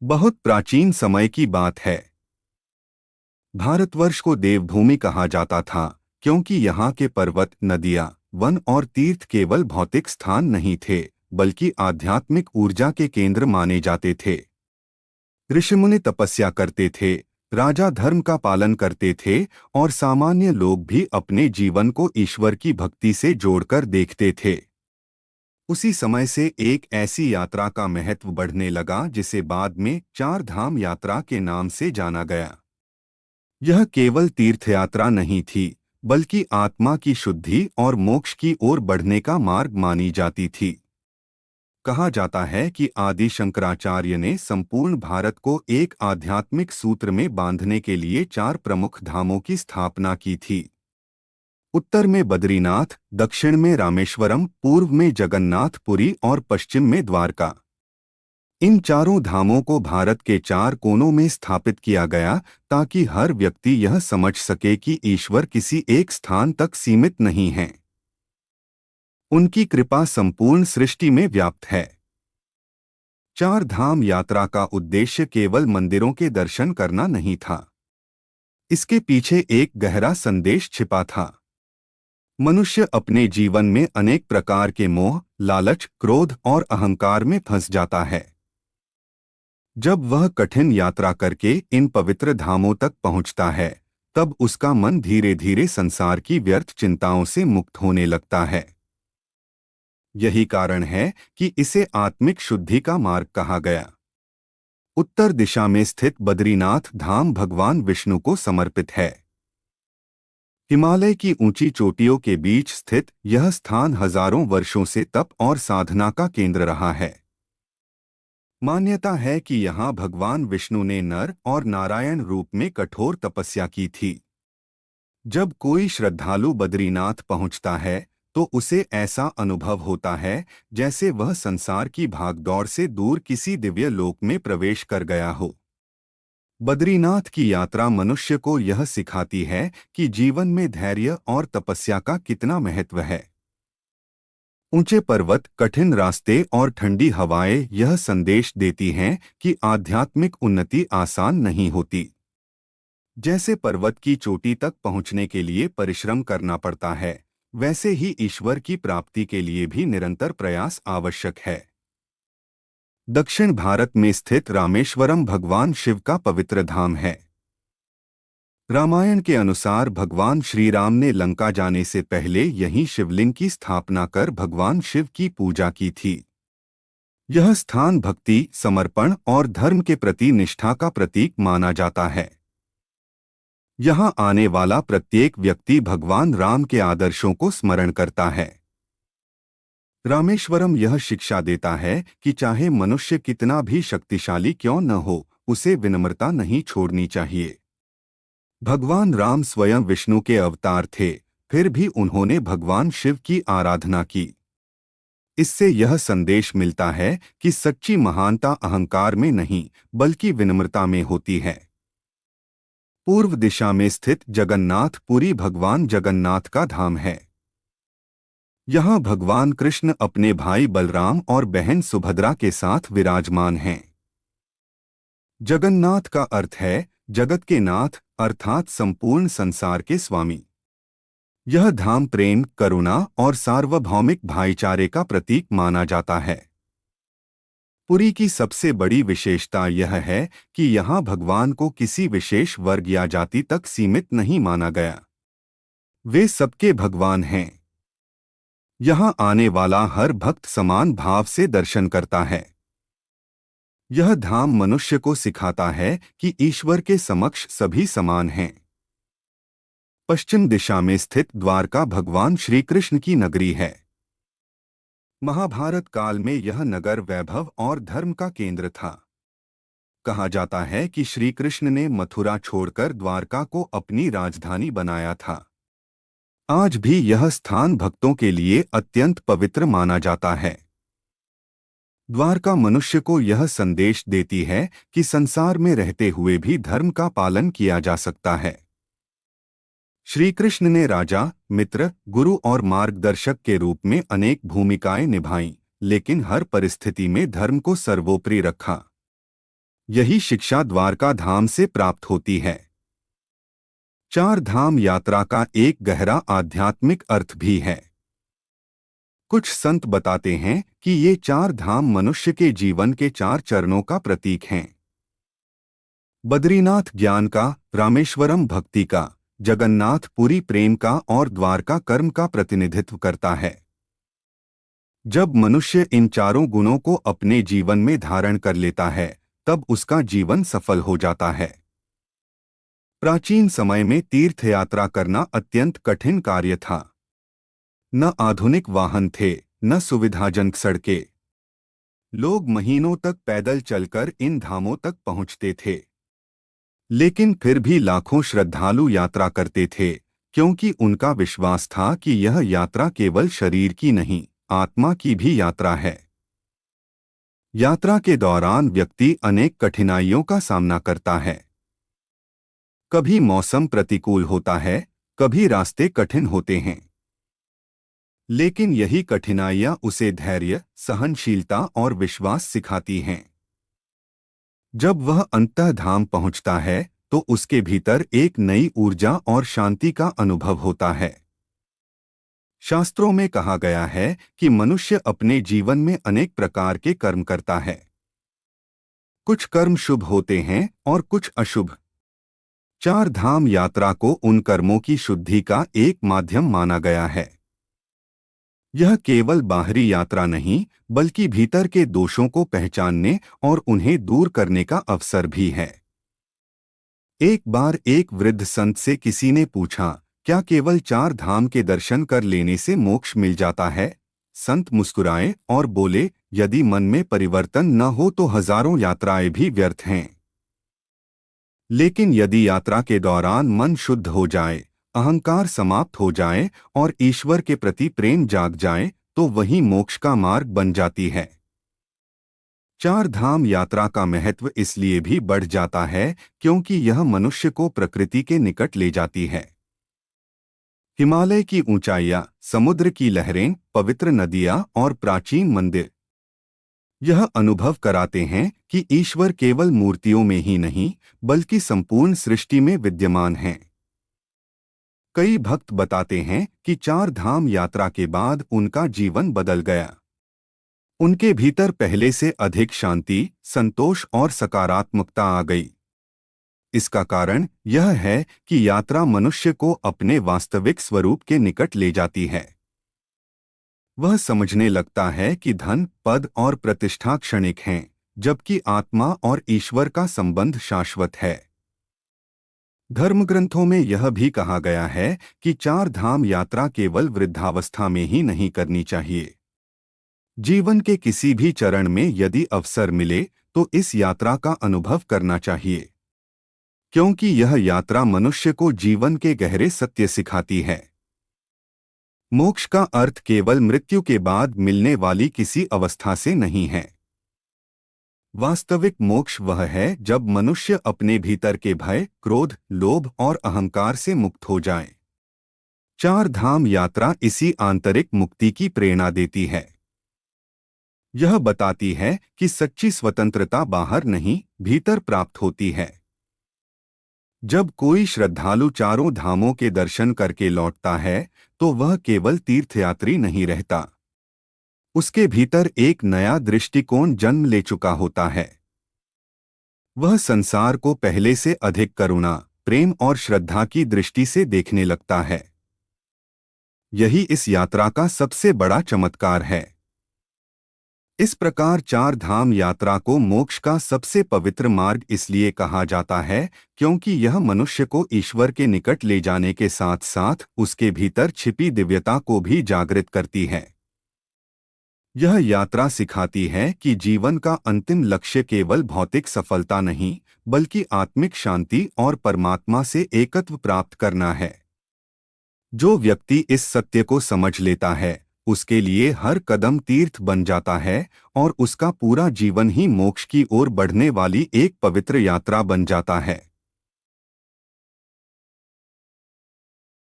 बहुत प्राचीन समय की बात है। भारतवर्ष को देवभूमि कहा जाता था, क्योंकि यहाँ के पर्वत, नदियाँ, वन और तीर्थ केवल भौतिक स्थान नहीं थे, बल्कि आध्यात्मिक ऊर्जा के केंद्र माने जाते थे। ऋषिमुनि तपस्या करते थे, राजा धर्म का पालन करते थे, और सामान्य लोग भी अपने जीवन को ईश्वर की भक्ति से जोड़कर देखते थे। उसी समय से एक ऐसी यात्रा का महत्व बढ़ने लगा जिसे बाद में चार धाम यात्रा के नाम से जाना गया। यह केवल तीर्थयात्रा नहीं थी, बल्कि आत्मा की शुद्धि और मोक्ष की ओर बढ़ने का मार्ग मानी जाती थी। कहा जाता है कि आदि शंकराचार्य ने संपूर्ण भारत को एक आध्यात्मिक सूत्र में बांधने के लिए चार प्रमुख धामों की स्थापना की थी। उत्तर में बद्रीनाथ, दक्षिण में रामेश्वरम, पूर्व में जगन्नाथपुरी और पश्चिम में द्वारका। इन चारों धामों को भारत के चार कोनों में स्थापित किया गया, ताकि हर व्यक्ति यह समझ सके कि ईश्वर किसी एक स्थान तक सीमित नहीं है। उनकी कृपा संपूर्ण सृष्टि में व्याप्त है। चार धाम यात्रा का उद्देश्य केवल मंदिरों के दर्शन करना नहीं था। इसके पीछे एक गहरा संदेश छिपा था। मनुष्य अपने जीवन में अनेक प्रकार के मोह, लालच, क्रोध और अहंकार में फंस जाता है। जब वह कठिन यात्रा करके इन पवित्र धामों तक पहुंचता है, तब उसका मन धीरे धीरे संसार की व्यर्थ चिंताओं से मुक्त होने लगता है। यही कारण है कि इसे आत्मिक शुद्धि का मार्ग कहा गया। उत्तर दिशा में स्थित बद्रीनाथ धाम भगवान विष्णु को समर्पित है। हिमालय की ऊंची चोटियों के बीच स्थित यह स्थान हजारों वर्षों से तप और साधना का केंद्र रहा है। मान्यता है कि यहाँ भगवान विष्णु ने नर और नारायण रूप में कठोर तपस्या की थी। जब कोई श्रद्धालु बद्रीनाथ पहुँचता है, तो उसे ऐसा अनुभव होता है जैसे वह संसार की भागदौड़ से दूर किसी दिव्य लोक में प्रवेश कर गया हो। बद्रीनाथ की यात्रा मनुष्य को यह सिखाती है कि जीवन में धैर्य और तपस्या का कितना महत्व है। ऊंचे पर्वत, कठिन रास्ते और ठंडी हवाएं यह संदेश देती हैं कि आध्यात्मिक उन्नति आसान नहीं होती। जैसे पर्वत की चोटी तक पहुंचने के लिए परिश्रम करना पड़ता है, वैसे ही ईश्वर की प्राप्ति के लिए भी निरंतर प्रयास आवश्यक है। दक्षिण भारत में स्थित रामेश्वरम भगवान शिव का पवित्र धाम है। रामायण के अनुसार भगवान श्री राम ने लंका जाने से पहले यहीं शिवलिंग की स्थापना कर भगवान शिव की पूजा की थी। यह स्थान भक्ति, समर्पण और धर्म के प्रति निष्ठा का प्रतीक माना जाता है। यहाँ आने वाला प्रत्येक व्यक्ति भगवान राम के आदर्शों को स्मरण करता है। रामेश्वरम यह शिक्षा देता है कि चाहे मनुष्य कितना भी शक्तिशाली क्यों न हो, उसे विनम्रता नहीं छोड़नी चाहिए। भगवान राम स्वयं विष्णु के अवतार थे, फिर भी उन्होंने भगवान शिव की आराधना की। इससे यह संदेश मिलता है कि सच्ची महानता अहंकार में नहीं, बल्कि विनम्रता में होती है। पूर्व दिशा में स्थित जगन्नाथपुरी भगवान जगन्नाथ का धाम है। यहाँ भगवान कृष्ण अपने भाई बलराम और बहन सुभद्रा के साथ विराजमान हैं। जगन्नाथ का अर्थ है जगत के नाथ, अर्थात संपूर्ण संसार के स्वामी। यह धाम प्रेम, करुणा और सार्वभौमिक भाईचारे का प्रतीक माना जाता है। पुरी की सबसे बड़ी विशेषता यह है कि यहाँ भगवान को किसी विशेष वर्ग या जाति तक सीमित नहीं माना गया। वे सबके भगवान हैं। यहाँ आने वाला हर भक्त समान भाव से दर्शन करता है। यह धाम मनुष्य को सिखाता है कि ईश्वर के समक्ष सभी समान हैं। पश्चिम दिशा में स्थित द्वारका भगवान श्री कृष्ण की नगरी है। महाभारत काल में यह नगर वैभव और धर्म का केंद्र था। कहा जाता है कि श्री कृष्ण ने मथुरा छोड़कर द्वारका को अपनी राजधानी बनाया था। आज भी यह स्थान भक्तों के लिए अत्यंत पवित्र माना जाता है। द्वारका मनुष्य को यह संदेश देती है कि संसार में रहते हुए भी धर्म का पालन किया जा सकता है। श्री कृष्ण ने राजा, मित्र, गुरु और मार्गदर्शक के रूप में अनेक भूमिकाएं निभाईं, लेकिन हर परिस्थिति में धर्म को सर्वोपरि रखा। यही शिक्षा द्वारका धाम से प्राप्त होती है। चार धाम यात्रा का एक गहरा आध्यात्मिक अर्थ भी है। कुछ संत बताते हैं कि ये चार धाम मनुष्य के जीवन के चार चरणों का प्रतीक हैं। बद्रीनाथ ज्ञान का, रामेश्वरम भक्ति का, जगन्नाथ पुरी प्रेम का और द्वारका कर्म का प्रतिनिधित्व करता है। जब मनुष्य इन चारों गुणों को अपने जीवन में धारण कर लेता है, तब उसका जीवन सफल हो जाता है। प्राचीन समय में तीर्थ यात्रा करना अत्यंत कठिन कार्य था। न आधुनिक वाहन थे, न सुविधाजनक सड़कें। लोग महीनों तक पैदल चलकर इन धामों तक पहुंचते थे। लेकिन फिर भी लाखों श्रद्धालु यात्रा करते थे, क्योंकि उनका विश्वास था कि यह यात्रा केवल शरीर की नहीं, आत्मा की भी यात्रा है। यात्रा के दौरान व्यक्ति अनेक कठिनाइयों का सामना करता है। कभी मौसम प्रतिकूल होता है, कभी रास्ते कठिन होते हैं। लेकिन यही कठिनाइयां उसे धैर्य, सहनशीलता और विश्वास सिखाती हैं। जब वह अंतः धाम पहुंचता है तो उसके भीतर एक नई ऊर्जा और शांति का अनुभव होता है। शास्त्रों में कहा गया है कि मनुष्य अपने जीवन में अनेक प्रकार के कर्म करता है। कुछ कर्म शुभ होते हैं और कुछ अशुभ। चार धाम यात्रा को उन कर्मों की शुद्धि का एक माध्यम माना गया है। यह केवल बाहरी यात्रा नहीं, बल्कि भीतर के दोषों को पहचानने और उन्हें दूर करने का अवसर भी है। एक बार एक वृद्ध संत से किसी ने पूछा, क्या केवल चार धाम के दर्शन कर लेने से मोक्ष मिल जाता है? संत मुस्कुराए और बोले, यदि मन में परिवर्तन न हो तो हजारों यात्राएं भी व्यर्थ हैं। लेकिन यदि यात्रा के दौरान मन शुद्ध हो जाए, अहंकार समाप्त हो जाए और ईश्वर के प्रति प्रेम जाग जाए, तो वही मोक्ष का मार्ग बन जाती है। चार धाम यात्रा का महत्व इसलिए भी बढ़ जाता है क्योंकि यह मनुष्य को प्रकृति के निकट ले जाती है। हिमालय की ऊंचाइयां, समुद्र की लहरें, पवित्र नदियां और प्राचीन मंदिर यह अनुभव कराते हैं कि ईश्वर केवल मूर्तियों में ही नहीं, बल्कि संपूर्ण सृष्टि में विद्यमान हैं। कई भक्त बताते हैं कि चार धाम यात्रा के बाद उनका जीवन बदल गया। उनके भीतर पहले से अधिक शांति, संतोष और सकारात्मकता आ गई। इसका कारण यह है कि यात्रा मनुष्य को अपने वास्तविक स्वरूप के निकट ले जाती है। वह समझने लगता है कि धन, पद और प्रतिष्ठा क्षणिक हैं, जबकि आत्मा और ईश्वर का संबंध शाश्वत है। धर्मग्रंथों में यह भी कहा गया है कि चार धाम यात्रा केवल वृद्धावस्था में ही नहीं करनी चाहिए। जीवन के किसी भी चरण में यदि अवसर मिले तो इस यात्रा का अनुभव करना चाहिए, क्योंकि यह यात्रा मनुष्य को जीवन के गहरे सत्य सिखाती है। मोक्ष का अर्थ केवल मृत्यु के बाद मिलने वाली किसी अवस्था से नहीं है। वास्तविक मोक्ष वह है जब मनुष्य अपने भीतर के भय, क्रोध, लोभ और अहंकार से मुक्त हो जाए। चार धाम यात्रा इसी आंतरिक मुक्ति की प्रेरणा देती है। यह बताती है कि सच्ची स्वतंत्रता बाहर नहीं, भीतर प्राप्त होती है। जब कोई श्रद्धालु चारों धामों के दर्शन करके लौटता है तो वह केवल तीर्थयात्री नहीं रहता। उसके भीतर एक नया दृष्टिकोण जन्म ले चुका होता है। वह संसार को पहले से अधिक करुणा, प्रेम और श्रद्धा की दृष्टि से देखने लगता है। यही इस यात्रा का सबसे बड़ा चमत्कार है। इस प्रकार चार धाम यात्रा को मोक्ष का सबसे पवित्र मार्ग इसलिए कहा जाता है क्योंकि यह मनुष्य को ईश्वर के निकट ले जाने के साथ साथ उसके भीतर छिपी दिव्यता को भी जागृत करती है। यह यात्रा सिखाती है कि जीवन का अंतिम लक्ष्य केवल भौतिक सफलता नहीं, बल्कि आत्मिक शांति और परमात्मा से एकत्व प्राप्त करना है। जो व्यक्ति इस सत्य को समझ लेता है, उसके लिए हर कदम तीर्थ बन जाता है और उसका पूरा जीवन ही मोक्ष की ओर बढ़ने वाली एक पवित्र यात्रा बन जाता है।